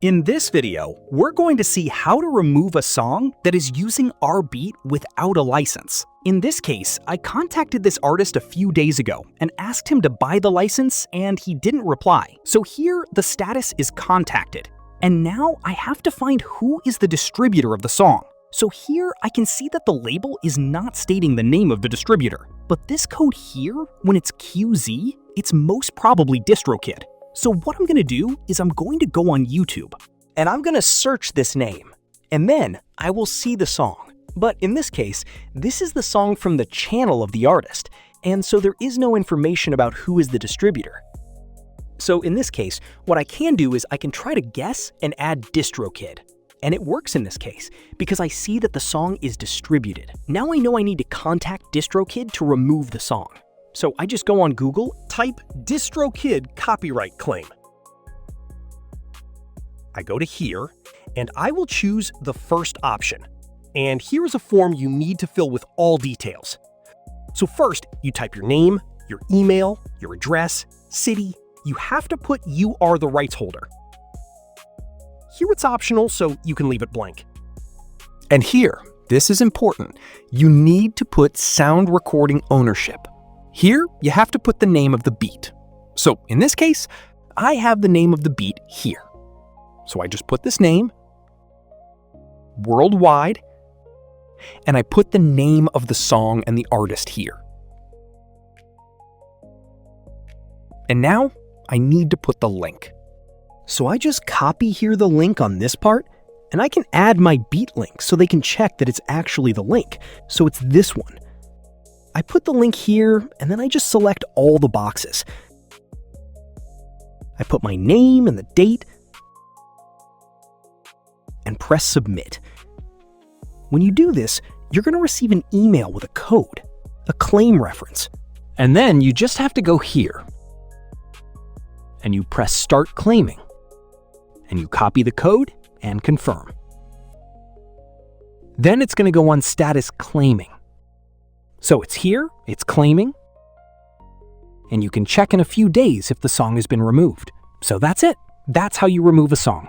In this video, we're going to see how to remove a song that is using our beat without a license. In this case, I contacted this artist a few days ago and asked him to buy the license, and he didn't reply. So here, the status is contacted. And now I have to find who is the distributor of the song. So here, I can see that the label is not stating the name of the distributor. But this code here, when it's QZ, it's most probably DistroKid. So what I'm gonna do is I'm going to go on YouTube and I'm gonna search this name, and then I will see the song. But in this case, this is the song from the channel of the artist, and so there is no information about who is the distributor. So in this case, what I can do is I can try to guess and add DistroKid. And it works in this case, because I see that the song is distributed. Now I know I need to contact DistroKid to remove the song. So I just go on Google, Type DistroKid copyright claim. I go to here, and I will choose the first option. And here is a form you need to fill with all details. So first, you type your name, your email, your address, city. You have to put you are the rights holder. Here it's optional, so you can leave it blank. And here, this is important, you need to put sound recording ownership. Here, you have to put the name of the beat. So in this case, I have the name of the beat here. So I just put this name, worldwide, and I put the name of the song and the artist here. And now, I need to put the link. So I just copy here the link on this part, and I can add my beat link so they can check that it's actually the link. So it's this one. I put the link here, and then I just select all the boxes. I put my name and the date, and press submit. When you do this, you're going to receive an email with a code, a claim reference. And then you just have to go here, and you press start claiming, and you copy the code and confirm. Then it's going to go on status claiming. So it's here, it's claiming, and you can check in a few days if the song has been removed. So that's it. That's how you remove a song.